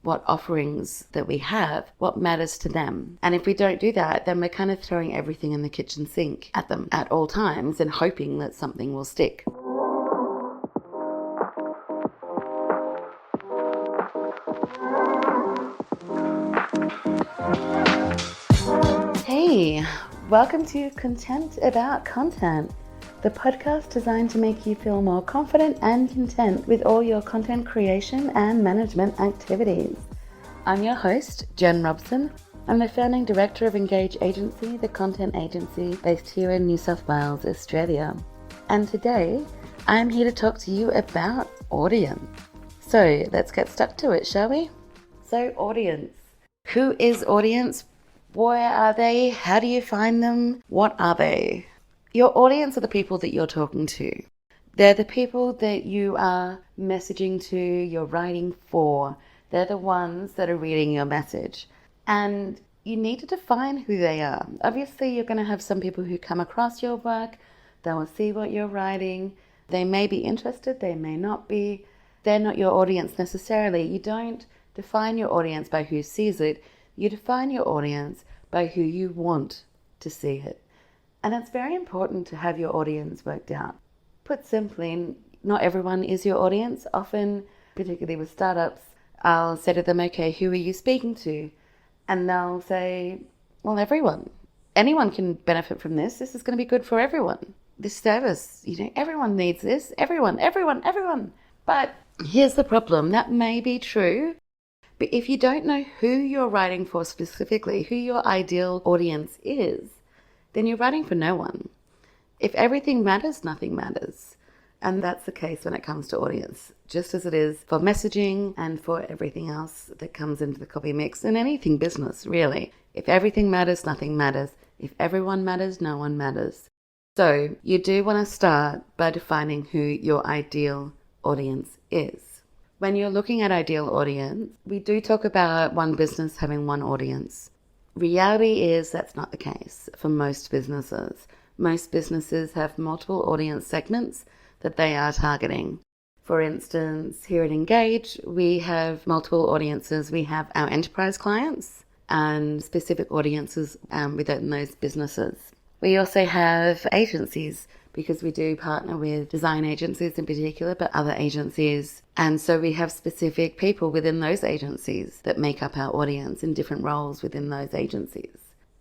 what offerings that we have, what matters to them. And if we don't do that, then we're kind of throwing everything in the kitchen sink at them at all times and hoping that something will stick. Hey, welcome to Content About Content, the podcast designed to make you feel more confident and content with all your content creation and management activities. I'm your host, Jen Robson. I'm the founding director of Engage Agency, the content agency based here in New South Wales, Australia. And today, I'm here to talk to you about audience. So let's get stuck to it, shall we? So audience. Who is audience? Where are they? How do you find them? What are they? Your audience are the people that you're talking to. They're the people that you are messaging to, you're writing for. They're the ones that are reading your message. And you need to define who they are. Obviously, you're going to have some people who come across your work. They will see what you're writing. They may be interested, they may not be. They're not your audience necessarily. You don't define your audience by who sees it. You define your audience by who you want to see it. And it's very important to have your audience worked out. Put simply, not everyone is your audience. Often, particularly with startups, I'll say to them, okay, who are you speaking to? And they'll say, well, everyone. Anyone can benefit from this. This is going to be good for everyone. This service, everyone needs this. Everyone. But here's the problem. That may be true. But if you don't know who you're writing for specifically, who your ideal audience is, then you're writing for no one. If everything matters, nothing matters. And that's the case when it comes to audience, just as it is for messaging and for everything else that comes into the copy mix in anything business, really. If everything matters, nothing matters. If everyone matters, no one matters. So you do want to start by defining who your ideal audience is. When you're looking at ideal audience, we do talk about one business having one audience. Reality is that's not the case for most businesses. Most businesses have multiple audience segments that they are targeting. For instance, here at Engage, we have multiple audiences. We have our enterprise clients and specific audiences within those businesses. We also have agencies because we do partner with design agencies in particular, but other agencies. And so we have specific people within those agencies that make up our audience in different roles within those agencies.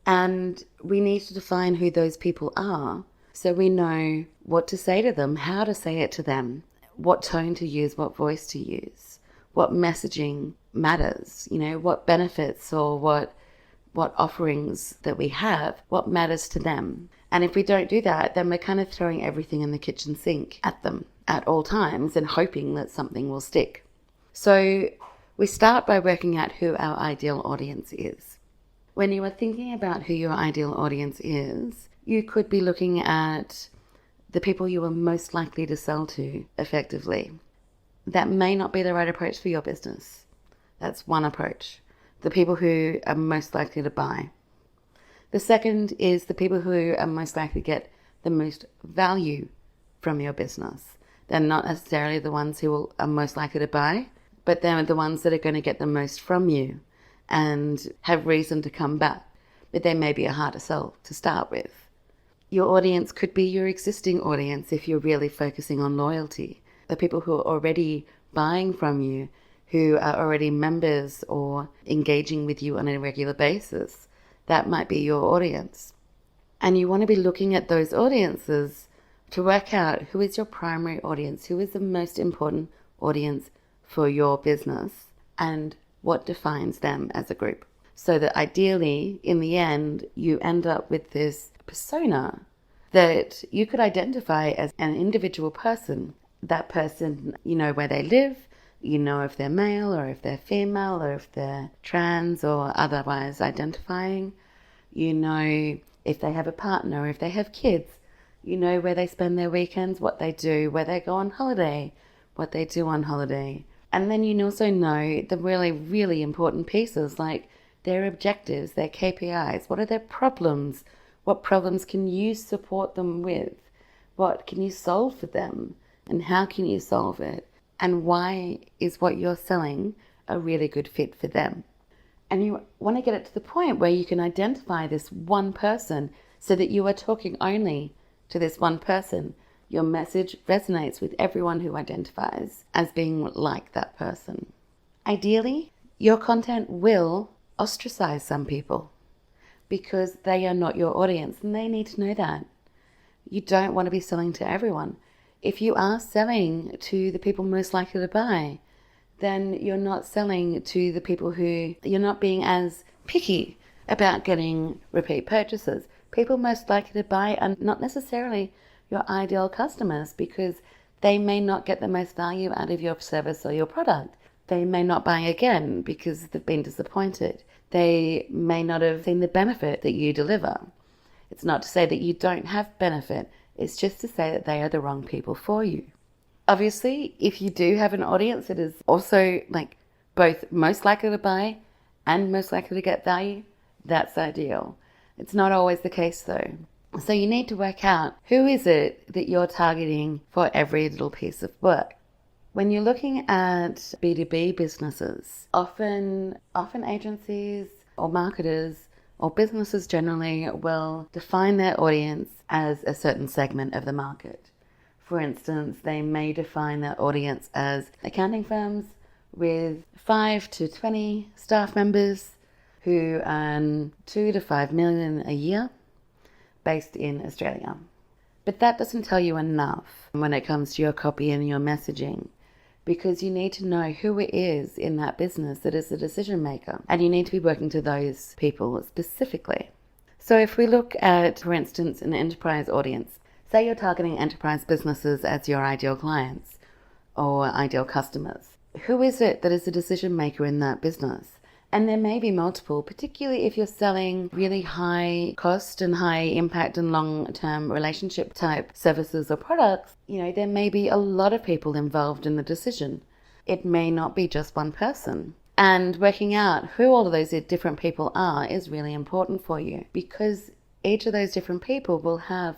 And we need to define who those people are so we know what to say to them, how to say it to them, what tone to use, what voice to use, what messaging matters, what benefits or what offerings that we have, what matters to them. And if we don't do that, then we're kind of throwing everything in the kitchen sink at them at all times and hoping that something will stick. So we start by working out who our ideal audience is. When you are thinking about who your ideal audience is, you could be looking at the people you are most likely to sell to effectively. That may not be the right approach for your business. That's one approach. The people who are most likely to buy. The second is the people who are most likely to get the most value from your business. They're not necessarily the ones who are most likely to buy, but they're the ones that are going to get the most from you and have reason to come back. But they may be a harder sell to start with. Your audience could be your existing audience if you're really focusing on loyalty. The people who are already buying from you, who are already members or engaging with you on a regular basis. That might be your audience. And you want to be looking at those audiences to work out who is your primary audience, who is the most important audience for your business, and what defines them as a group. So that ideally, in the end, you end up with this persona that you could identify as an individual person. That person, you know where they live, you know if they're male or if they're female or if they're trans or otherwise identifying. You know if they have a partner or if they have kids. You know where they spend their weekends, what they do, where they go on holiday, what they do on holiday. And then you also know the really, really important pieces like their objectives, their KPIs. What are their problems? What problems can you support them with? What can you solve for them? And how can you solve it? And why is what you're selling a really good fit for them. And you want to get it to the point where you can identify this one person so that you are talking only to this one person. Your message resonates with everyone who identifies as being like that person. Ideally, your content will ostracize some people because they are not your audience, and they need to know that. You don't want to be selling to everyone. If you are selling to the people most likely to buy, then you're not selling to the people who, you're not being as picky about getting repeat purchases. People most likely to buy are not necessarily your ideal customers because they may not get the most value out of your service or your product. They may not buy again because they've been disappointed. They may not have seen the benefit that you deliver. It's not to say that you don't have benefit. It's just to say that they are the wrong people for you. Obviously, if you do have an audience that is also both most likely to buy and most likely to get value, that's ideal. It's not always the case though. So you need to work out who is it that you're targeting for every little piece of work. When you're looking at B2B businesses, often agencies or marketers or businesses generally will define their audience as a certain segment of the market. For instance, they may define their audience as accounting firms with 5 to 20 staff members who earn 2 to 5 million a year based in Australia. But that doesn't tell you enough when it comes to your copy and your messaging, because you need to know who it is in that business that is the decision maker, and you need to be working to those people specifically. So if we look at, for instance, an enterprise audience, say you're targeting enterprise businesses as your ideal clients or ideal customers. Who is it that is the decision maker in that business? And there may be multiple, particularly if you're selling really high cost and high impact and long-term relationship type services or products. There may be a lot of people involved in the decision. It may not be just one person. And working out who all of those different people are is really important for you, because each of those different people will have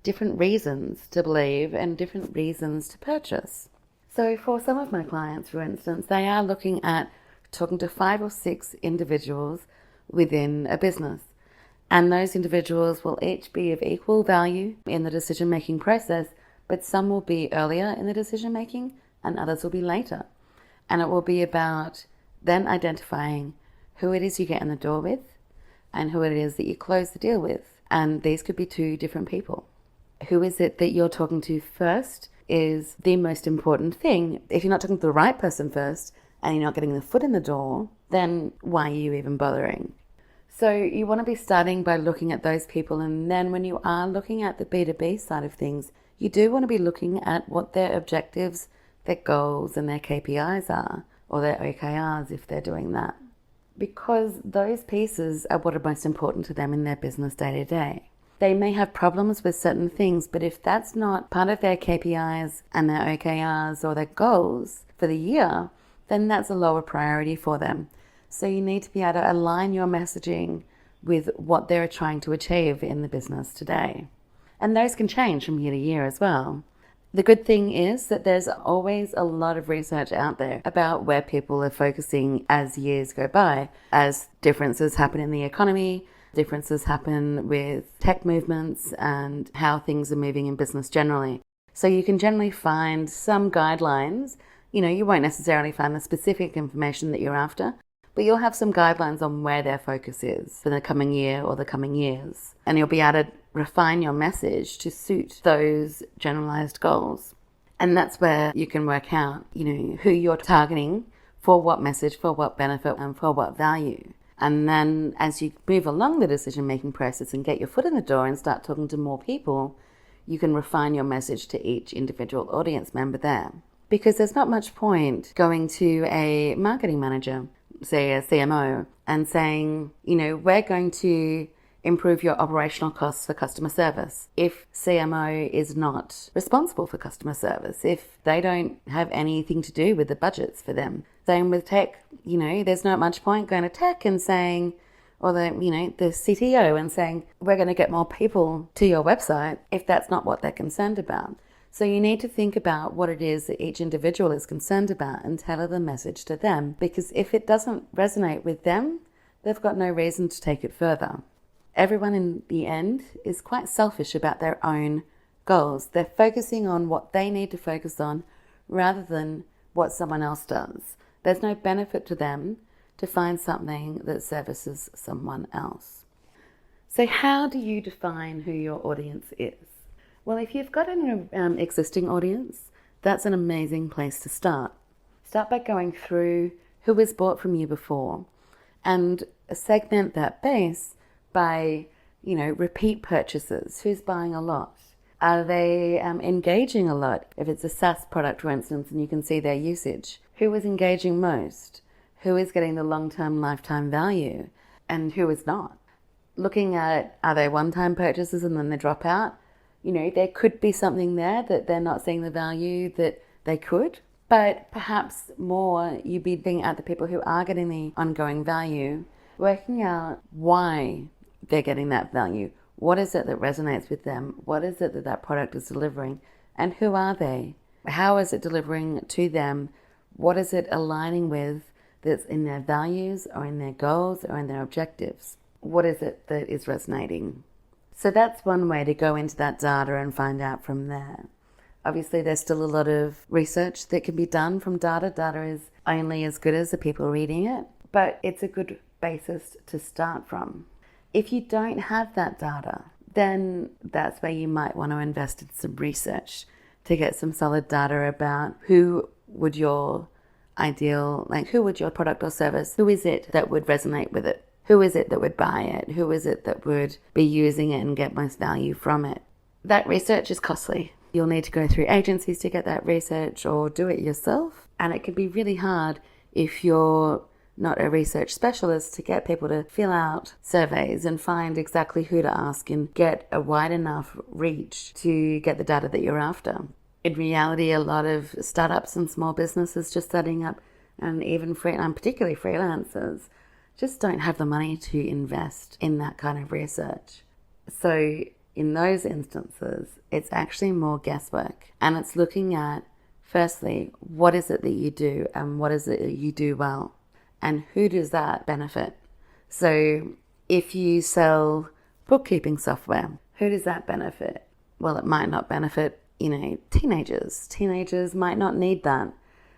different reasons to believe and different reasons to purchase. So for some of my clients, for instance, they are looking at talking to 5 or 6 individuals within a business. And those individuals will each be of equal value in the decision-making process, but some will be earlier in the decision-making and others will be later. And it will be about then identifying who it is you get in the door with and who it is that you close the deal with. And these could be 2 different people. Who is it that you're talking to first is the most important thing. If you're not talking to the right person first and you're not getting the foot in the door, then why are you even bothering? So you want to be starting by looking at those people, and then when you are looking at the B2B side of things, you do want to be looking at what their objectives, their goals and their KPIs are, or their OKRs if they're doing that. Because those pieces are what are most important to them in their business day to day. They may have problems with certain things, but if that's not part of their KPIs and their OKRs or their goals for the year, then that's a lower priority for them. So you need to be able to align your messaging with what they're trying to achieve in the business today. And those can change from year to year as well. The good thing is that there's always a lot of research out there about where people are focusing as years go by, as differences happen in the economy, differences happen with tech movements and how things are moving in business generally. So you can generally find some guidelines. You won't necessarily find the specific information that you're after, but you'll have some guidelines on where their focus is for the coming year or the coming years. And you'll be able to refine your message to suit those generalized goals. And that's where you can work out, who you're targeting for what message, for what benefit, and for what value. And then as you move along the decision-making process and get your foot in the door and start talking to more people, you can refine your message to each individual audience member there. Because there's not much point going to a marketing manager, say a CMO, and saying, we're going to improve your operational costs for customer service if CMO is not responsible for customer service, if they don't have anything to do with the budgets for them. Same with tech, there's not much point going to tech and saying, or the CTO and saying, we're going to get more people to your website if that's not what they're concerned about. So you need to think about what it is that each individual is concerned about and tailor the message to them, because if it doesn't resonate with them, they've got no reason to take it further. Everyone in the end is quite selfish about their own goals. They're focusing on what they need to focus on rather than what someone else does. There's no benefit to them to find something that services someone else. So how do you define who your audience is? Well, if you've got an existing audience, that's an amazing place to start. Start by going through who has bought from you before and segment that base by, repeat purchases. Who's buying a lot? Are they engaging a lot? If it's a SaaS product, for instance, and you can see their usage, who is engaging most? Who is getting the long-term lifetime value? And who is not? Looking at, are they one-time purchases and then they drop out? There could be something there that they're not seeing the value that they could, but perhaps more you be looking at the people who are getting the ongoing value, working out why they're getting that value. What is it that resonates with them? What is it that product is delivering? And who are they? How is it delivering to them? What is it aligning with that's in their values or in their goals or in their objectives? What is it that is resonating? So that's one way to go into that data and find out from there. Obviously, there's still a lot of research that can be done from data. Data is only as good as the people reading it, but it's a good basis to start from. If you don't have that data, then that's where you might want to invest in some research to get some solid data about who would your product or service, who is it that would resonate with it? Who is it that would buy it? Who is it that would be using it and get most value from it? That research is costly. You'll need to go through agencies to get that research or do it yourself. And it can be really hard if you're not a research specialist to get people to fill out surveys and find exactly who to ask and get a wide enough reach to get the data that you're after. In reality, a lot of startups and small businesses just setting up, and even particularly freelancers, just don't have the money to invest in that kind of research. So in those instances, it's actually more guesswork. And it's looking at, firstly, what is it that you do and what is it that you do well? And who does that benefit? So if you sell bookkeeping software, who does that benefit? Well, it might not benefit, teenagers. Teenagers might not need that.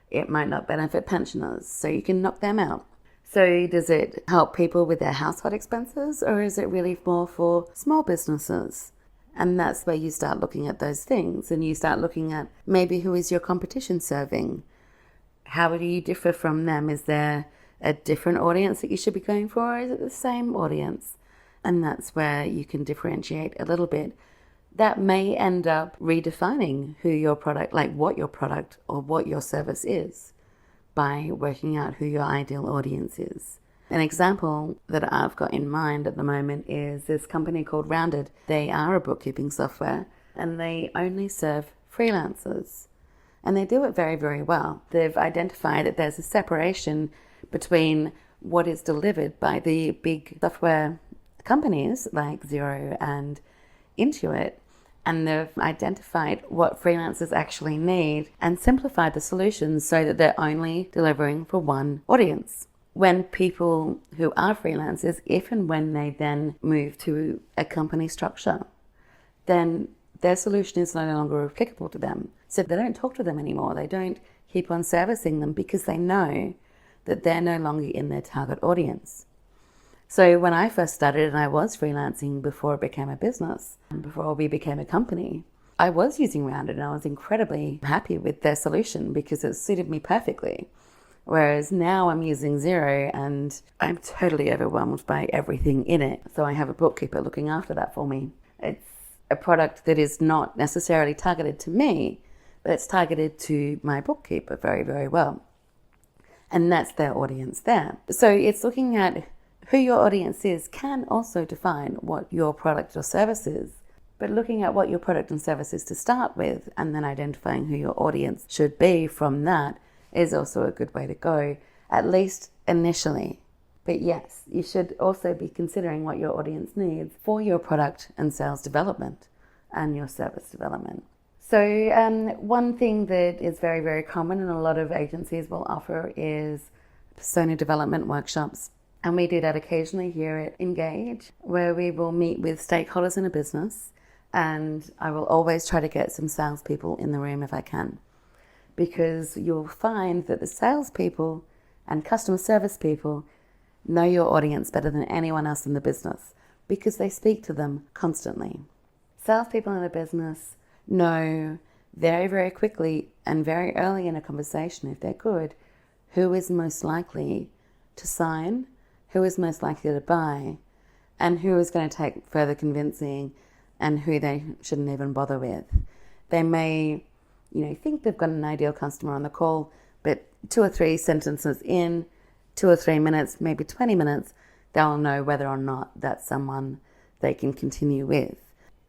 It might not benefit pensioners, so you can knock them out. So does it help people with their household expenses, or is it really more for small businesses? And that's where you start looking at those things, and you start looking at maybe who is your competition serving? How do you differ from them? Is there a different audience that you should be going for, or is it the same audience? And that's where you can differentiate a little bit. That may end up redefining who your product, like what your product or what your service is, by working out who your ideal audience is. An example that I've got in mind at the moment is this company called Rounded. They are a bookkeeping software and they only serve freelancers. And they do it very, very well. They've identified that there's a separation between what is delivered by the big software companies like Xero and Intuit, and they've identified what freelancers actually need and simplified the solutions so that they're only delivering for one audience. When people who are freelancers, if and when they then move to a company structure, then their solution is no longer applicable to them. So they don't talk to them anymore. They don't keep on servicing them because they know that they're no longer in their target audience. So when I first started, and I was freelancing before it became a business, and before we became a company, I was using Rounded and I was incredibly happy with their solution because it suited me perfectly. Whereas now I'm using Xero and I'm totally overwhelmed by everything in it. So I have a bookkeeper looking after that for me. It's a product that is not necessarily targeted to me, but it's targeted to my bookkeeper very, very well. And that's their audience there. So it's looking at who your audience is can also define what your product or service is, but looking at what your product and service is to start with and then identifying who your audience should be from that is also a good way to go, at least initially. But yes, you should also be considering what your audience needs for your product and sales development and your service development. So one thing that is very, very common and a lot of agencies will offer is persona development workshops. And we do that occasionally here at Engage, where we will meet with stakeholders in a business. And I will always try to get some salespeople in the room if I can, because you'll find that the salespeople and customer service people know your audience better than anyone else in the business because they speak to them constantly. Salespeople in a business know very, very quickly and very early in a conversation, if they're good, who is most likely to sign, who is most likely to buy, and who is going to take further convincing and who they shouldn't even bother with. They may, think they've got an ideal customer on the call, but 2 or 3 sentences in, 2 or 3 minutes, maybe 20 minutes, they'll know whether or not that's someone they can continue with.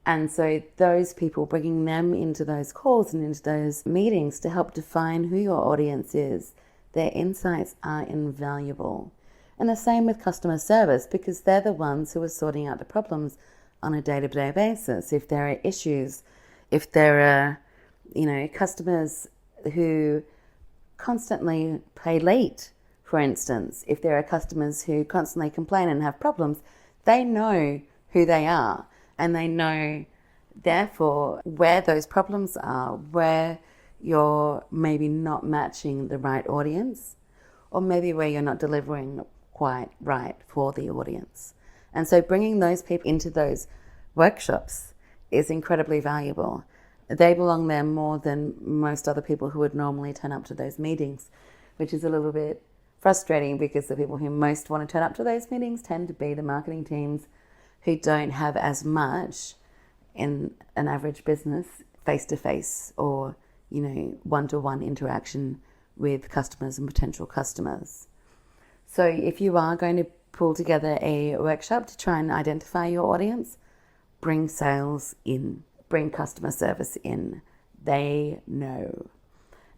And so those people, bringing them into those calls and into those meetings to help define who your audience is, their insights are invaluable. And the same with customer service, because they're the ones who are sorting out the problems on a day-to-day basis. If there are issues, if there are, customers who constantly pay late, for instance, if there are customers who constantly complain and have problems, they know who they are and they know, therefore, where those problems are, where you're maybe not matching the right audience, or maybe where you're not delivering quite right for the audience. And so bringing those people into those workshops is incredibly valuable. They belong there more than most other people who would normally turn up to those meetings, which is a little bit frustrating because the people who most want to turn up to those meetings tend to be the marketing teams who don't have as much in an average business face-to-face or, one-to-one interaction with customers and potential customers. So if you are going to pull together a workshop to try and identify your audience, bring sales in, bring customer service in. They know.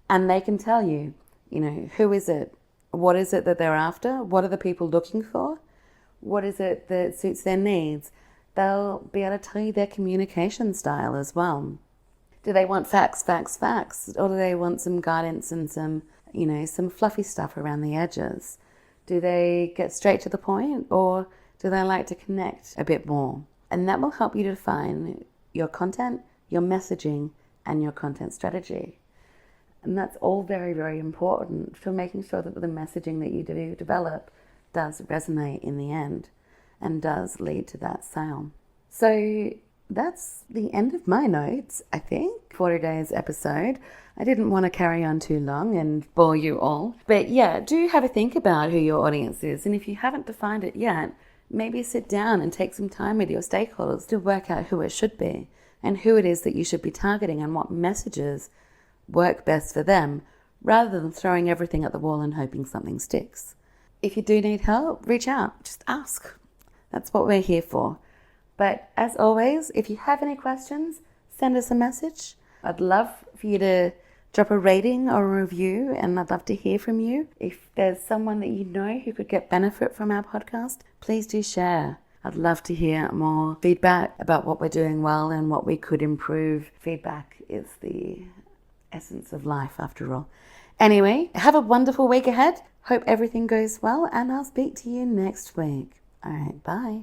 And they can tell you, who is it? What is it that they're after? What are the people looking for? What is it that suits their needs? They'll be able to tell you their communication style as well. Do they want facts? Or do they want some guidance and some fluffy stuff around the edges? Do they get straight to the point, or do they like to connect a bit more? And that will help you define your content, your messaging, and your content strategy. And that's all very, very important for making sure that the messaging that you do develop does resonate in the end and does lead to that sale. So that's the end of my notes, I think, for today's episode. I didn't want to carry on too long and bore you all. But yeah, do have a think about who your audience is. And if you haven't defined it yet, maybe sit down and take some time with your stakeholders to work out who it should be and who it is that you should be targeting and what messages work best for them, rather than throwing everything at the wall and hoping something sticks. If you do need help, reach out. Just ask. That's what we're here for. But as always, if you have any questions, send us a message. I'd love for you to drop a rating or a review, and I'd love to hear from you. If there's someone that you know who could get benefit from our podcast, please do share. I'd love to hear more feedback about what we're doing well and what we could improve. Feedback is the essence of life, after all. Anyway, have a wonderful week ahead. Hope everything goes well, and I'll speak to you next week. All right, bye.